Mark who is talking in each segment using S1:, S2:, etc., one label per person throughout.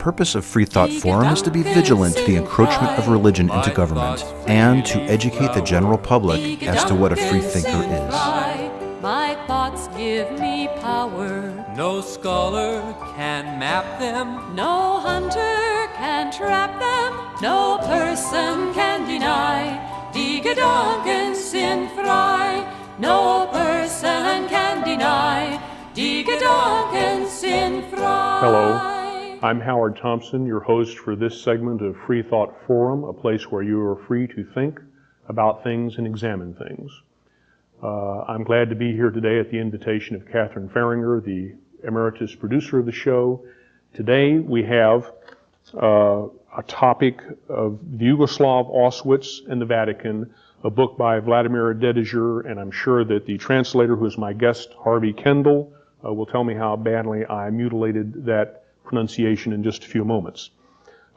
S1: purpose of Freethought Forum is to be vigilant to the encroachment of religion into government and to educate the general public as to what a freethinker is.
S2: My thoughts give me power.
S3: No scholar can map them.
S2: No hunter can trap them. No person can deny. Die Gedanken sind frei. No person can deny. Die Gedanken sind frei.
S4: Hello, I'm Howard Thompson, your host for this segment of Freethought Forum, a place where you are free to think about things and examine things. I'm glad to be here today at the invitation of Catherine Fahringer, the emeritus producer of the show. Today we have a topic of the Yugoslav Auschwitz and the Vatican, a book by Vladimir Dedijer, and I'm sure that the translator, who is my guest, Harvey Kendall, will tell me how badly I mutilated that pronunciation in just a few moments.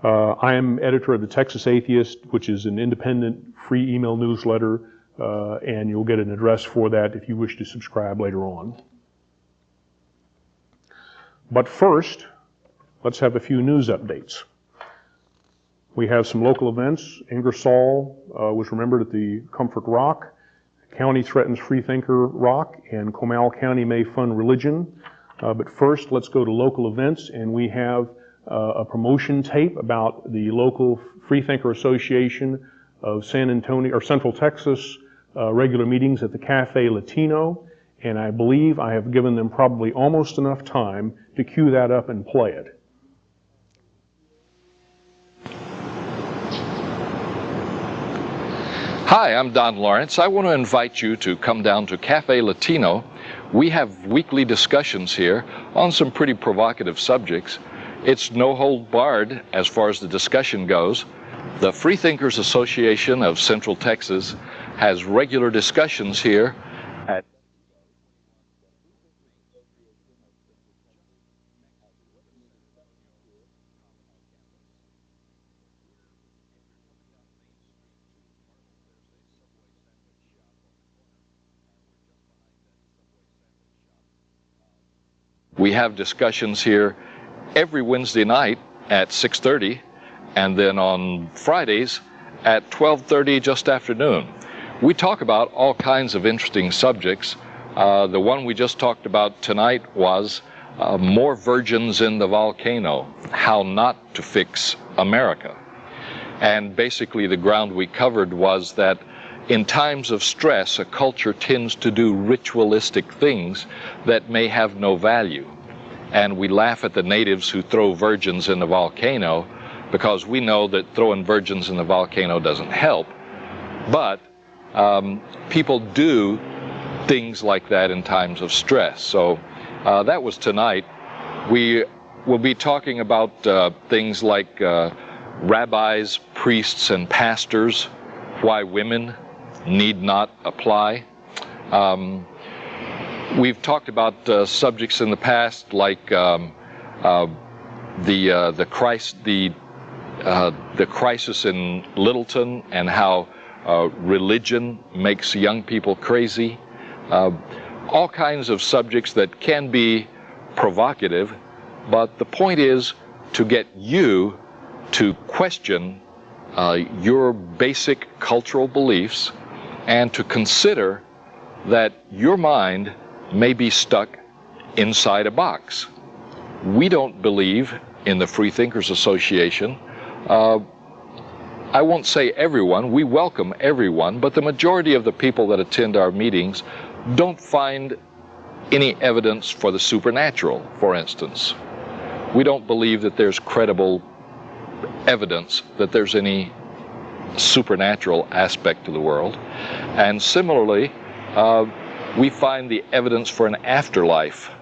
S4: I am editor of the Texas Atheist, which is an independent free email newsletter, and you'll get an address for that if you wish to subscribe later on. But first, let's have a few news updates. We have some local events. Ingersoll was remembered at the Comfort Rock. County threatens Freethinker Rock, and Comal County may fund religion. But first, let's go to local events, and we have a promotion tape about the local Freethinker Association of San Antonio, or Central Texas, regular meetings at the Cafe Latino, and I believe I have given them probably almost enough time to cue that up and play it.
S5: Hi, I'm Don Lawrence. I want to invite you to come down to Cafe Latino. We have weekly discussions here on some pretty provocative subjects. It's no hold barred as far as the discussion goes. The Freethinkers Association of Central Texas has regular discussions here at We have discussions here every Wednesday night at 6:30, and then on Fridays at 12:30 just after noon. We talk about all kinds of interesting subjects. The one we just talked about tonight was more virgins in the volcano, how not to fix America. And basically the ground we covered was that in times of stress, a culture tends to do ritualistic things that may have no value. And we laugh at the natives who throw virgins in the volcano because we know that throwing virgins in the volcano doesn't help. But people do things like that in times of stress. So that was tonight. We will be talking about things like rabbis, priests, and pastors, why women need not apply. We've talked about subjects in the past like the crisis in Littleton and how religion makes young people crazy. All kinds of subjects that can be provocative, but the point is to get you to question your basic cultural beliefs and to consider that your mind may be stuck inside a box. We don't believe in the Freethinkers Association. I won't say everyone, we welcome everyone, but the majority of the people that attend our meetings don't find any evidence for the supernatural, for instance. We don't believe that there's credible evidence that there's any supernatural aspect to the world. And similarly, we find the evidence for an afterlife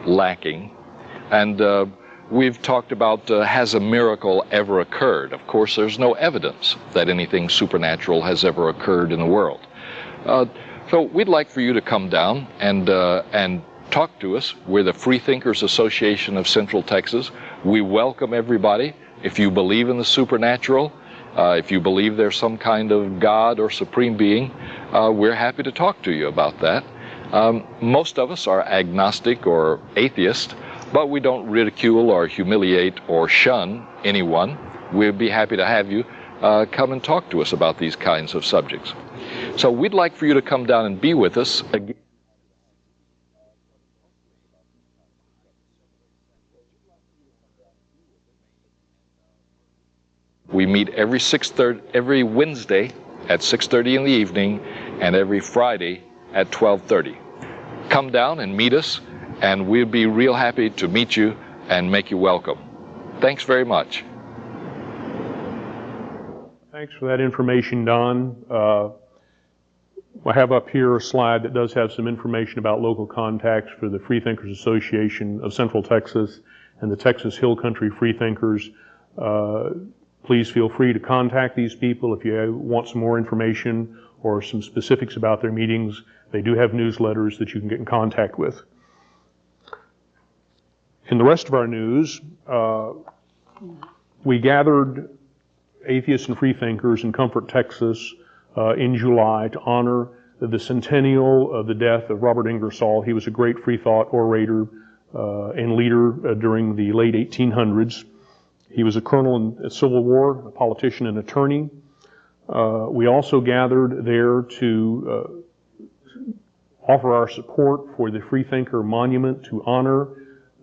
S5: lacking. And we've talked about has a miracle ever occurred? Of course, there's no evidence that anything supernatural has ever occurred in the world. So we'd like for you to come down and talk to us. We're the Freethinkers Association of Central Texas. We welcome everybody. If you believe in the supernatural, if you believe there's some kind of God or supreme being, we're happy to talk to you about that. Most of us are agnostic or atheist, But we don't ridicule or humiliate or shun anyone. We'd be happy to have you come and talk to us about these kinds of subjects. So we'd like for you to come down and be with us again. We meet every Wednesday at 6:30 in the evening and every Friday at 12:30. Come down and meet us, and we'll be real happy to meet you and make you welcome. Thanks very much.
S4: Thanks for that information, Don. I have up here a slide that does have some information about local contacts for the Freethinkers Association of Central Texas and the Texas Hill Country Freethinkers. Please feel free to contact these people if you want some more information or some specifics about their meetings. They do have newsletters that you can get in contact with. In the rest of our news, we gathered Atheists and Freethinkers in Comfort, Texas in July to honor the centennial of the death of Robert Ingersoll. He was a great Freethought orator and leader during the late 1800s. He was a colonel in the Civil War, a politician and attorney. We also gathered there to offer our support for the Freethinker Monument to honor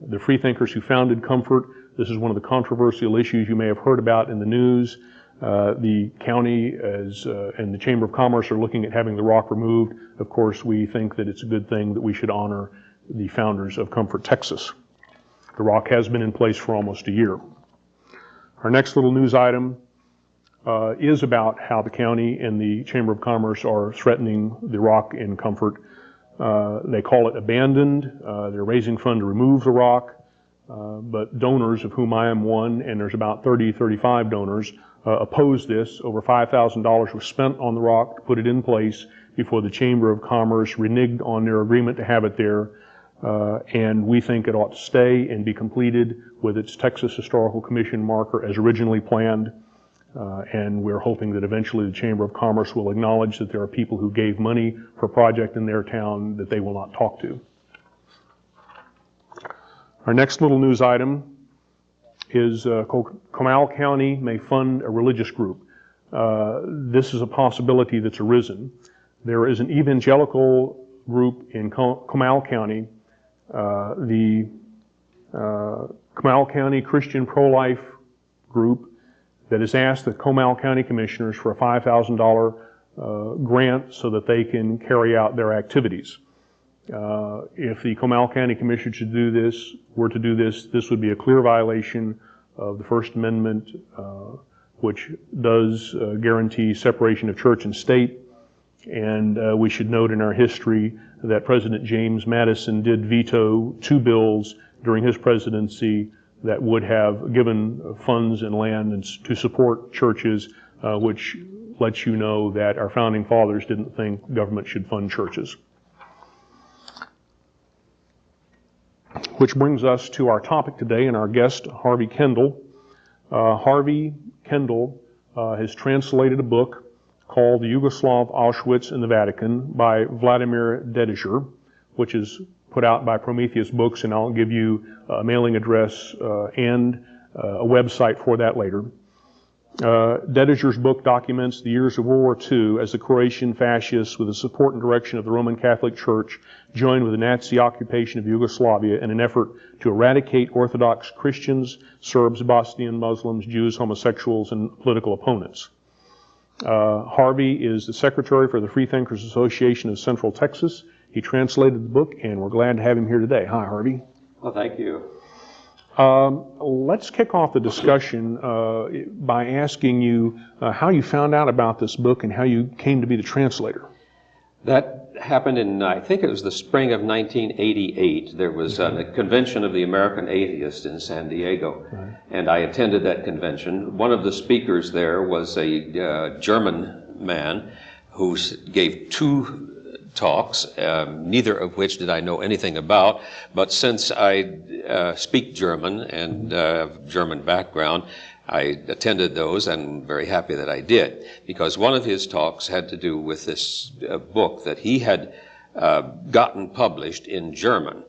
S4: the Freethinkers who founded Comfort. This is one of the controversial issues you may have heard about in the news. The county and the Chamber of Commerce are looking at having the rock removed. Of course, we think that it's a good thing that we should honor the founders of Comfort, Texas. The rock has been in place for almost a year. Our next little news item is about how the county and the Chamber of Commerce are threatening the rock in Comfort. They call it abandoned. They're raising funds to remove the rock, but donors, of whom I am one, and there's about 35 donors, oppose this. Over $5,000 was spent on the rock to put it in place before the Chamber of Commerce reneged on their agreement to have it there. And we think it ought to stay and be completed with its Texas Historical Commission marker as originally planned. And we're hoping that eventually the Chamber of Commerce will acknowledge that there are people who gave money for a project in their town that they will not talk to. Our next little news item is Comal County may fund a religious group. This is a possibility that's arisen. There is an evangelical group in Comal County, the Comal County Christian Pro-Life Group, that has asked the Comal County Commissioners for a $5,000 grant so that they can carry out their activities. If the Comal County Commissioners were to do this, this would be a clear violation of the First Amendment, which does guarantee separation of church and state. And we should note in our history that President James Madison did veto 2 bills during his presidency that would have given funds and land and to support churches, which lets you know that our founding fathers didn't think government should fund churches. Which brings us to our topic today and our guest, Harvey Kendall. Harvey Kendall has translated a book called The Yugoslav Auschwitz in the Vatican by Vladimir Dedijer, which is put out by Prometheus Books, and I'll give you a mailing address and a website for that later. Dedijer's book documents the years of World War II as the Croatian fascists, with the support and direction of the Roman Catholic Church, joined with the Nazi occupation of Yugoslavia in an effort to eradicate Orthodox Christians, Serbs, Bosnian Muslims, Jews, homosexuals, and political opponents. Harvey is the secretary for the Freethinkers Association of Central Texas. He translated the book, and we're glad to have him here today. Hi, Harvey.
S6: Well, thank you.
S4: Let's kick off the discussion by asking you how you found out about this book and how you came to be the translator.
S6: That happened in, I think it was the spring of 1988. There was a convention of the American Atheist in San Diego, and I attended that convention. One of the speakers there was a German man who gave 2 talks, neither of which did I know anything about, but since I speak German and have German background, I attended those and I'm very happy that I did, because one of his talks had to do with this book that he had gotten published in German.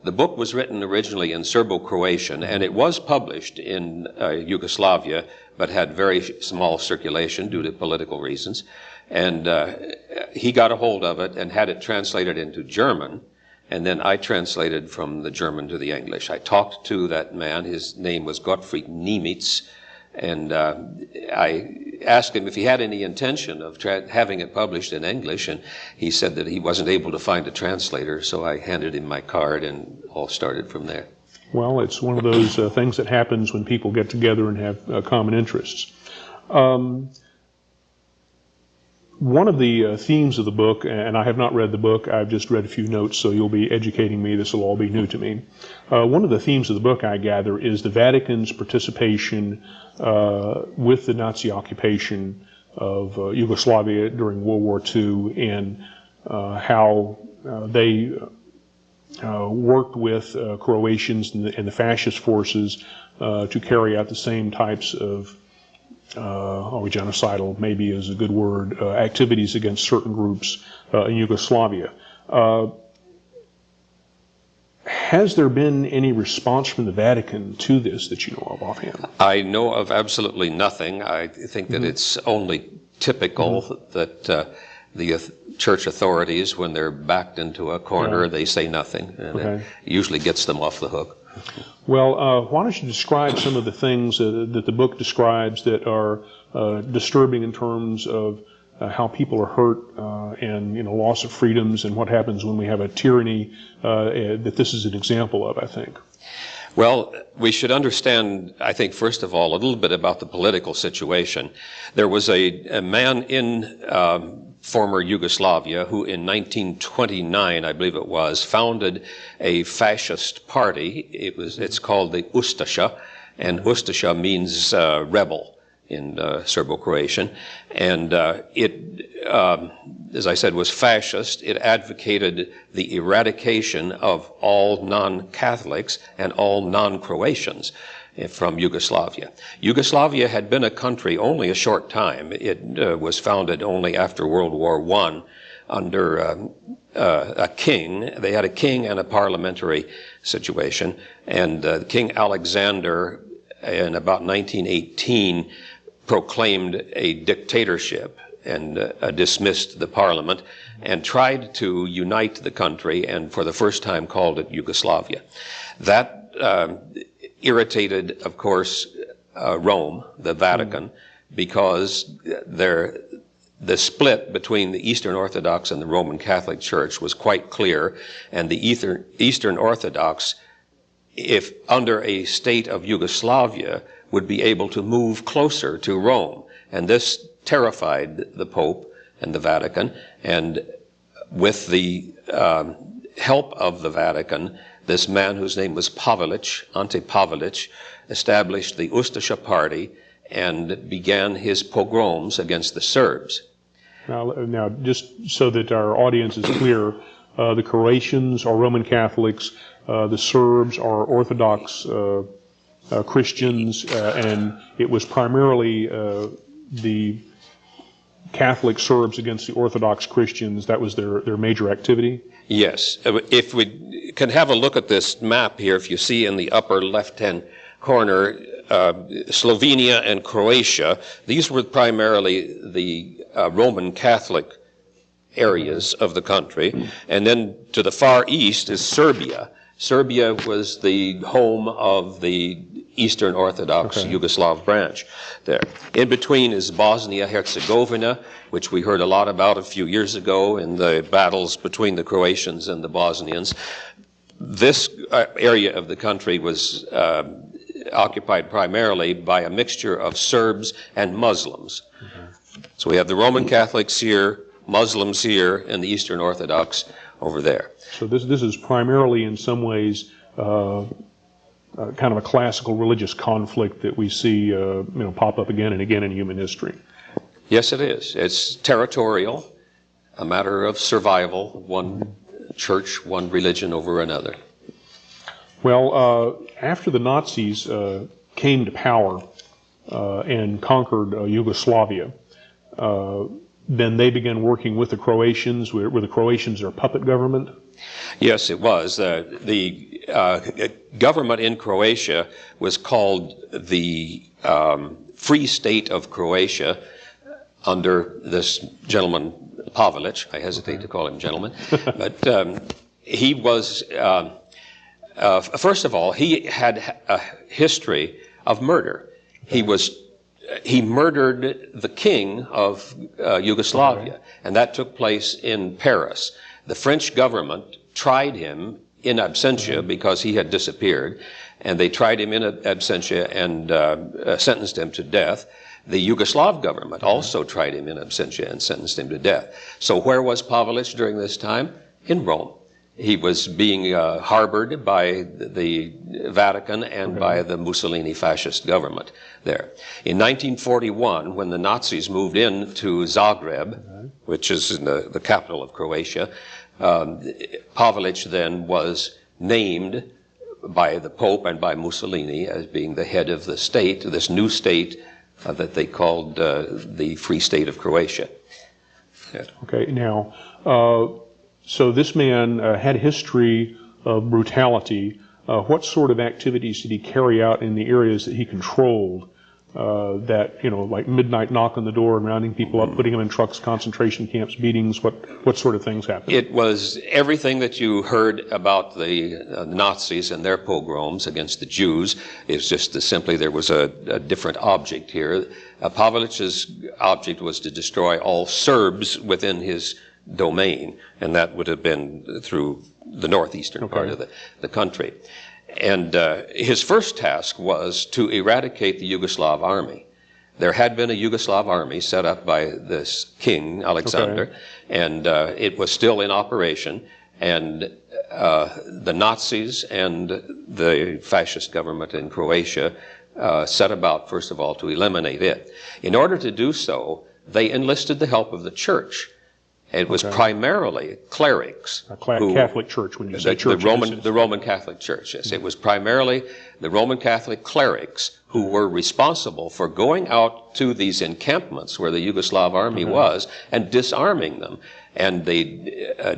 S6: The book was written originally in Serbo-Croatian, and it was published in Yugoslavia, but had very small circulation due to political reasons. And he got a hold of it and had it translated into German, and then I translated from the German to the English. I talked to that man. His name was Gottfried Niemitz, and I asked him if he had any intention of having it published in English, and he said that he wasn't able to find a translator, so I handed him my card, and all started from there.
S4: Well, it's one of those things that happens when people get together and have common interests. One of the themes of the book, and I have not read the book, I've just read a few notes, so you'll be educating me. This will all be new to me. One of the themes of the book, I gather, is the Vatican's participation with the Nazi occupation of Yugoslavia during World War II, and how they worked with Croatians and the fascist forces to carry out the same types of genocidal, maybe is a good word, activities against certain groups in Yugoslavia. Has there been any response from the Vatican to this that you know of offhand?
S6: I know of absolutely nothing. I think that it's only typical that the church authorities, when they're backed into a corner, they say nothing, and it usually gets them off the hook.
S4: Well, why don't you describe some of the things that the book describes that are disturbing in terms of how people are hurt and loss of freedoms, and what happens when we have a tyranny that this is an example of, I think.
S6: Well, we should understand, I think, first of all, a little bit about the political situation. There was a man in former Yugoslavia who in 1929, I believe it was, founded a fascist party. It's called the Ustasha, and Ustasha means rebel in Serbo-Croatian. And it, as I said, was fascist. It advocated the eradication of all non-Catholics and all non-Croatians from Yugoslavia. Yugoslavia had been a country only a short time. It was founded only after World War I under a king. They had a king and a parliamentary situation. And King Alexander, in about 1918, proclaimed a dictatorship and dismissed the parliament and tried to unite the country, and for the first time called it Yugoslavia. That irritated, of course, Rome, the Vatican, because the split between the Eastern Orthodox and the Roman Catholic Church was quite clear, and the Eastern Orthodox, if under a state of Yugoslavia, would be able to move closer to Rome. And this terrified the Pope and the Vatican, and with the help of the Vatican, this man whose name was Ante Pavelić, established the Ustasha party and began his pogroms against the Serbs.
S4: Now, just so that our audience is clear, the Croatians are Roman Catholics, the Serbs are Orthodox Christians, and it was primarily the Catholic Serbs against the Orthodox Christians. That was their major activity?
S6: Yes. If we can have a look at this map here, if you see in the upper left-hand corner, Slovenia and Croatia, these were primarily the Roman Catholic areas of the country. And then to the far east is Serbia. Serbia was the home of the Eastern Orthodox Yugoslav branch there. In between is Bosnia-Herzegovina, which we heard a lot about a few years ago in the battles between the Croatians and the Bosnians. This area of the country was occupied primarily by a mixture of Serbs and Muslims. So we have the Roman Catholics here, Muslims here, and the Eastern Orthodox over there.
S4: So this is primarily, in some ways, kind of a classical religious conflict that we see pop up again and again in human history.
S6: Yes, it is. It's territorial, a matter of survival, one church, one religion over another.
S4: Well, after the Nazis came to power and conquered Yugoslavia, then they began working with the Croatians. Were the Croatians their puppet government?
S6: Yes, it was. The government in Croatia was called the Free State of Croatia under this gentleman, Pavelić. I hesitate to call him gentleman. But he was, first of all, he had a history of murder. He murdered the king of Yugoslavia, and that took place in Paris. The French government tried him in absentia because he had disappeared, and they tried him in absentia and sentenced him to death. The Yugoslav government also tried him in absentia and sentenced him to death. So where was Pavelić during this time? In Rome. He was being harbored by the Vatican and by the Mussolini fascist government there. In 1941, when the Nazis moved into Zagreb, which is in the capital of Croatia, Pavelić then was named by the Pope and by Mussolini as being the head of the state, this new state that they called the Free State of Croatia. Yeah.
S4: Okay, now, so this man had a history of brutality. What sort of activities did he carry out in the areas that he controlled? That, you know, like midnight knock on the door and rounding people up, putting them in trucks, concentration camps, beatings, what sort of things happened?
S6: It was everything that you heard about the Nazis and their pogroms against the Jews. It's just simply there was a different object here. Pavelić's object was to destroy all Serbs within his domain, and that would have been through the northeastern part of the country. And his first task was to eradicate the Yugoslav army. There had been a Yugoslav army set up by this king, Alexander, and it was still in operation, and the Nazis and the fascist government in Croatia set about, first of all, to eliminate it. In order to do so, they enlisted the help of the church. It was primarily clerics.
S4: Catholic Church, when you say church.
S6: The Roman Catholic Church, yes. It was primarily the Roman Catholic clerics who were responsible for going out to these encampments where the Yugoslav army was and disarming them. And they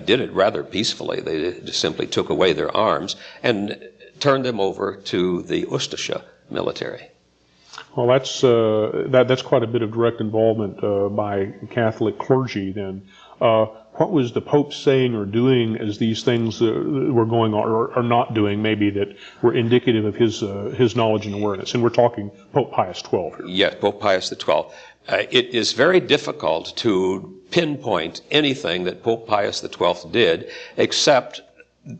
S6: did it rather peacefully. They just simply took away their arms and turned them over to the Ustasha military.
S4: Well, that's quite a bit of direct involvement by Catholic clergy then. What was the Pope saying or doing as these things were going on, or not doing, maybe, that were indicative of his knowledge and awareness? And we're talking Pope Pius XII here.
S6: Yes, Pope Pius XII. It is very difficult to pinpoint anything that Pope Pius XII did except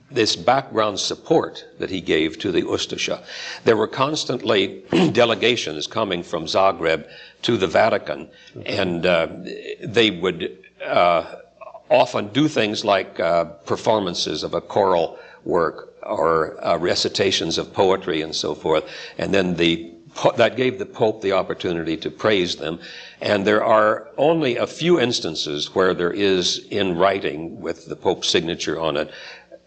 S6: this background support that he gave to the Ustasha. There were constantly delegations coming from Zagreb to the Vatican, and they would often do things like performances of a choral work or recitations of poetry and so forth, and then that gave the Pope the opportunity to praise them. And there are only a few instances where there is in writing with the Pope's signature on it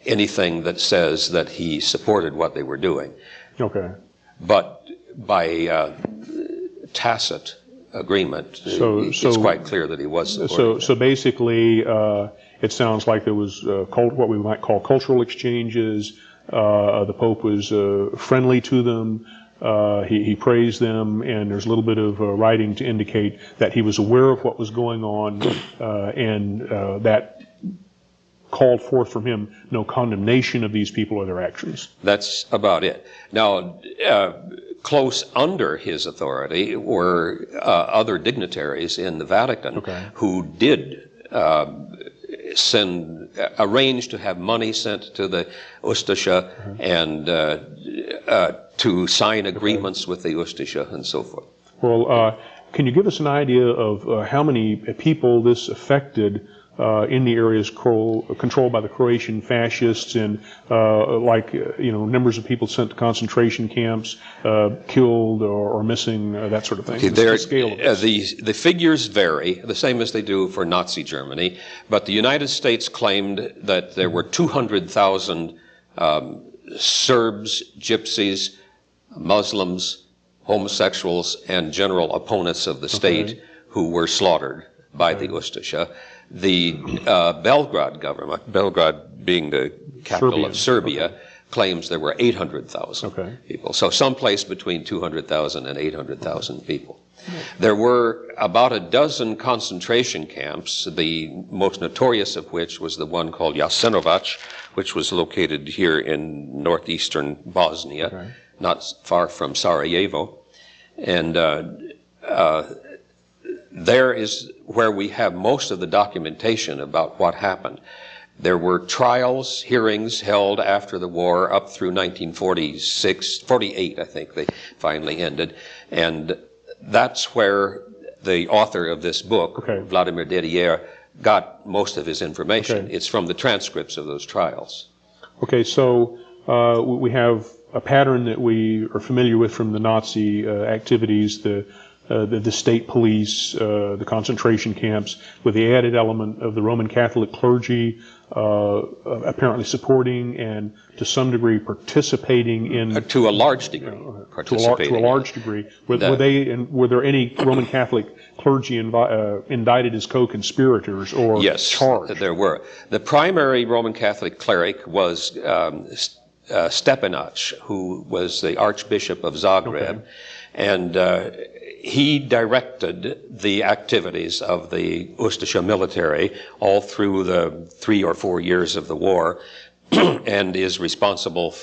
S6: anything that says that he supported what they were doing.
S4: Okay.
S6: But by tacit agreement, it's quite clear that he was supporting.
S4: So basically, it sounds like there was what we might call cultural exchanges. The Pope was friendly to them. He praised them, and there's a little bit of writing to indicate that he was aware of what was going on, and that called forth from him no condemnation of these people or their actions.
S6: That's about it. Now, close under his authority were other dignitaries in the Vatican who did arrange to have money sent to the Ustasha and to sign agreements with the Ustasha and so forth.
S4: Well, can you give us an idea of how many people this affected in the areas controlled by the Croatian fascists, and numbers of people sent to concentration camps, killed or missing, that sort of thing?
S6: Okay, the figures vary, the same as they do for Nazi Germany, but the United States claimed that there were 200,000 Serbs, Gypsies, Muslims, homosexuals, and general opponents of the state who were slaughtered by the Ustasha. The Belgrade government, Belgrade being the capital of Serbia, claims there were 800,000 people. So someplace between 200,000 and 800,000 people. There were about a dozen concentration camps, the most notorious of which was the one called Jasenovac, which was located here in northeastern Bosnia, not far from Sarajevo. And there is where we have most of the documentation about what happened. There were trials, hearings held after the war up through 48, I think they finally ended. And that's where the author of this book, Vladimir Dedijer, got most of his information. It's from the transcripts of those trials.
S4: Okay, so we have a pattern that we are familiar with from the Nazi activities, the state police, the concentration camps, with the added element of the Roman Catholic clergy apparently supporting and to some degree participating in...
S6: to a large degree.
S4: To a large degree. Were there any Roman Catholic clergy indicted as co-conspirators or charged?
S6: Yes, there were. The primary Roman Catholic cleric was Stepinac, who was the Archbishop of Zagreb, and he directed the activities of the Ustasha military all through the 3 or 4 years of the war, and is responsible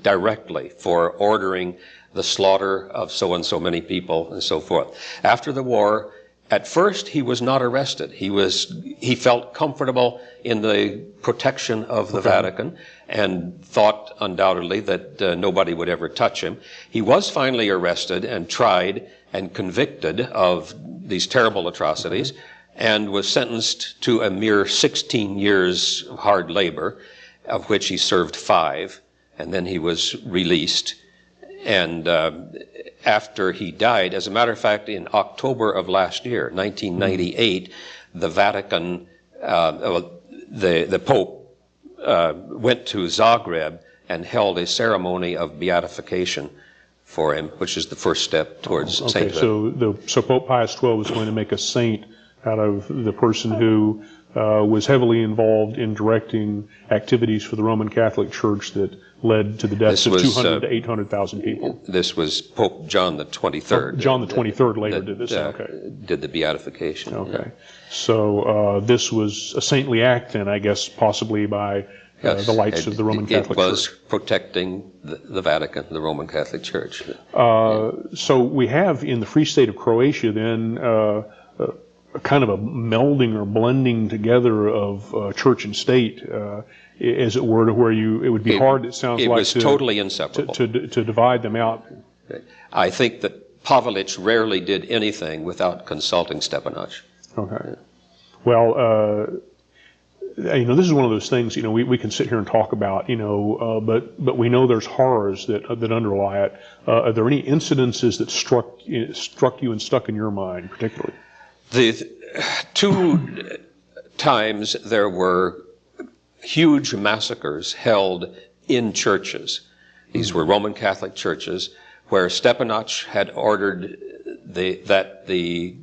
S6: directly for ordering the slaughter of so and so many people and so forth. After the war, at first he was not arrested. He felt comfortable in the protection of the Vatican and thought undoubtedly that nobody would ever touch him. He was finally arrested and tried and convicted of these terrible atrocities, and was sentenced to a mere 16 years of hard labor, of which he served 5, and then he was released. And after he died, as a matter of fact, in October of last year, 1998, the Vatican, the Pope went to Zagreb and held a ceremony of beatification for him, which is the first step towards sainthood.
S4: So Pope Pius XII was going to make a saint out of the person who was heavily involved in directing activities for the Roman Catholic Church that led to the deaths of 200 to 800,000 people.
S6: This was Pope John the 23rd.
S4: John the 23rd later did this.
S6: Did the beatification.
S4: So this was a saintly act then, I guess, possibly by the lights of the Roman Catholic Church.
S6: It was protecting the Vatican, the Roman Catholic Church.
S4: So we have in the Free State of Croatia then a kind of a melding or blending together of church and state, as it were, to where it would be hard, it sounds like,
S6: it was totally inseparable.
S4: To divide them out.
S6: I think that Pavelić rarely did anything without consulting Stepinac.
S4: Okay. Well, this is one of those things, we can sit here and talk about, but we know there's horrors that underlie it. Are there any incidences that struck you and stuck in your mind particularly?
S6: The 2 times there were huge massacres held in churches. These were Roman Catholic churches where Stepinac had ordered that the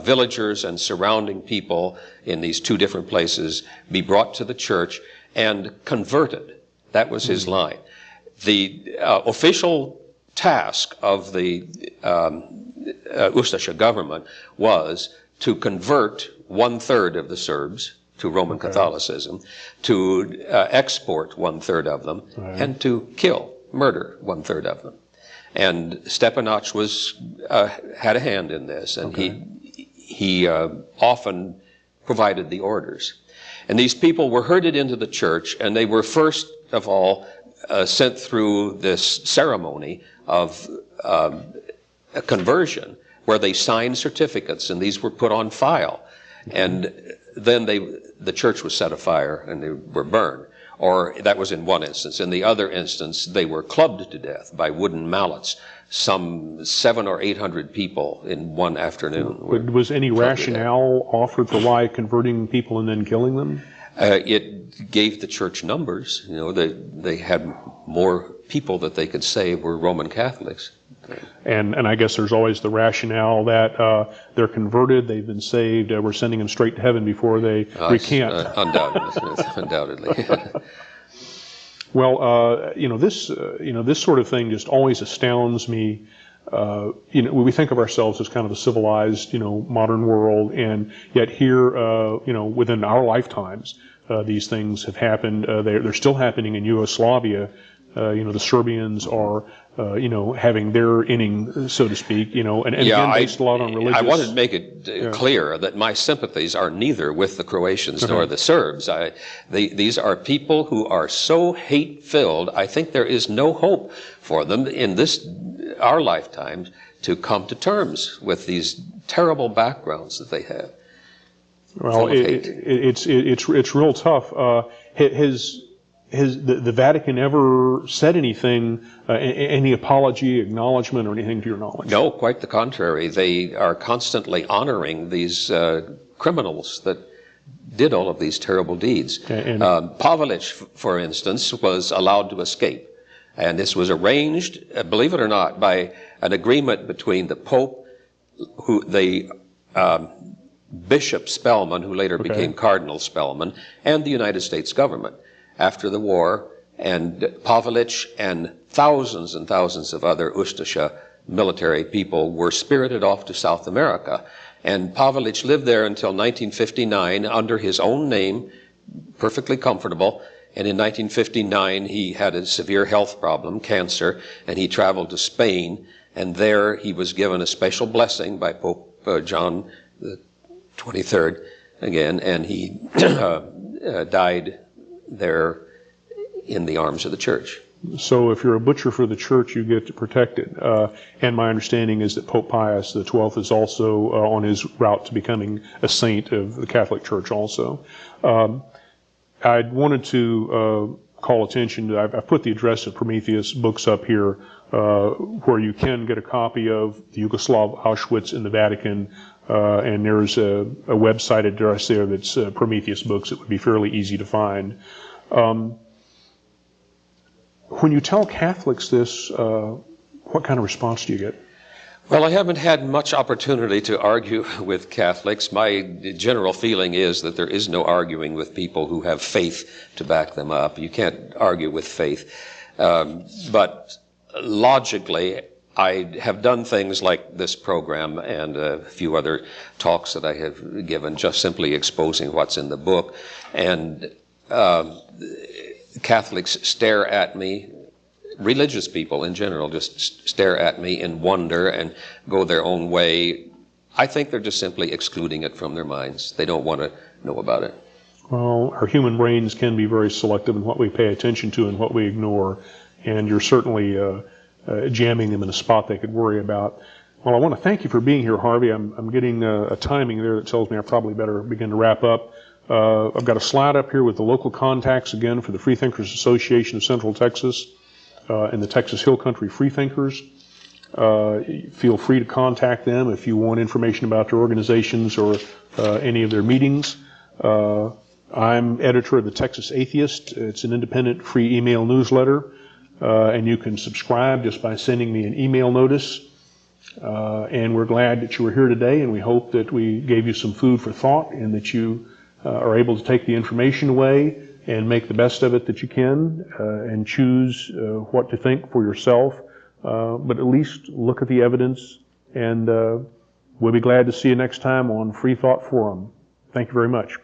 S6: villagers and surrounding people in these 2 different places be brought to the church and converted. That was his line. The official task of the Ustasha government was to convert 1/3 of the Serbs to Roman Catholicism, to export 1/3 of them, and to murder 1/3 of them. And Stepinac had a hand in this, and he often provided the orders. And these people were herded into the church, and they were first of all sent through this ceremony of a conversion, where they signed certificates, and these were put on file. And then the church was set afire, and they were burned. Or that was in one instance. In the other instance, they were clubbed to death by wooden mallets. Some 700 or 800 people in one afternoon.
S4: Was any rationale offered for why converting people and then killing them?
S6: It gave the church numbers. You know, they had more people that they could say were Roman Catholics.
S4: And I guess there's always the rationale that they're converted, they've been saved, we're sending them straight to heaven before they recant.
S6: Undoubtedly.
S4: Well, this sort of thing just always astounds me. We think of ourselves as kind of a civilized, modern world, and yet here, within our lifetimes, these things have happened. They're still happening in Yugoslavia. The Serbians are, having their inning, so to speak, and again, based a lot on religious.
S6: I wanted to make it clear that my sympathies are neither with the Croatians nor the Serbs. These are people who are so hate-filled, I think there is no hope for them in our lifetimes to come to terms with these terrible backgrounds that they have.
S4: Well, it's real tough. Has the Vatican ever said anything, any apology, acknowledgement, or anything to your knowledge?
S6: No, quite the contrary. They are constantly honoring these criminals that did all of these terrible deeds. Pavelić, for instance, was allowed to escape. And this was arranged, believe it or not, by an agreement between the Pope, Bishop Spellman, who later became Cardinal Spellman, and the United States government. After the war, and Pavelić and thousands of other Ustasha military people were spirited off to South America. And Pavelić lived there until 1959 under his own name, perfectly comfortable. And in 1959, he had a severe health problem, cancer, and he traveled to Spain. And there he was given a special blessing by Pope John the 23rd again, and he died there in the arms of the church.
S4: So if you're a butcher for the church, you get protected. And my understanding is that Pope Pius XII is also on his route to becoming a saint of the Catholic Church also. I wanted to call attention to, I've put the address of Prometheus books up here, where you can get a copy of the Yugoslav Auschwitz in the Vatican, and there's a website address there that's Prometheus books. It would be fairly easy to find. When you tell Catholics this, what kind of response do you get?
S6: Well, I haven't had much opportunity to argue with Catholics. My general feeling is that there is no arguing with people who have faith to back them up. You can't argue with faith. But logically, I have done things like this program and a few other talks that I have given, just simply exposing what's in the book. And Catholics stare at me, religious people in general just stare at me in wonder and go their own way. I think they're just simply excluding it from their minds. They don't want to know about it.
S4: Well, our human brains can be very selective in what we pay attention to and what we ignore, and you're certainly jamming them in a spot they could worry about. Well, I want to thank you for being here, Harvey. I'm getting a timing there that tells me I probably better begin to wrap up. I've got a slide up here with the local contacts again for the Freethinkers Association of Central Texas and the Texas Hill Country Freethinkers. Feel free to contact them if you want information about their organizations or any of their meetings. I'm editor of the Texas Atheist. It's an independent free email newsletter, and you can subscribe just by sending me an email notice. And we're glad that you were here today, and we hope that we gave you some food for thought and that you are able to take the information away and make the best of it that you can, and choose what to think for yourself. But at least look at the evidence, and we'll be glad to see you next time on Freethought Forum. Thank you very much.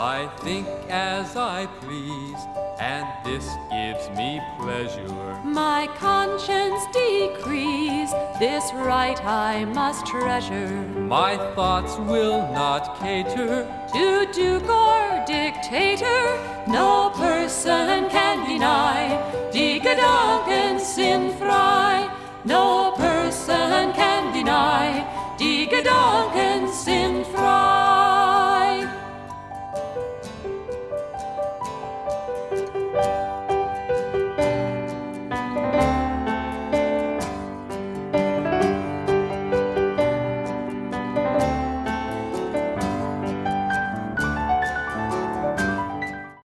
S3: I think as I please, and this gives me pleasure.
S2: My conscience decrees, this right I must treasure.
S3: My thoughts will not cater
S2: To duke or dictator, no person can deny. Die Gedanken sind frei, no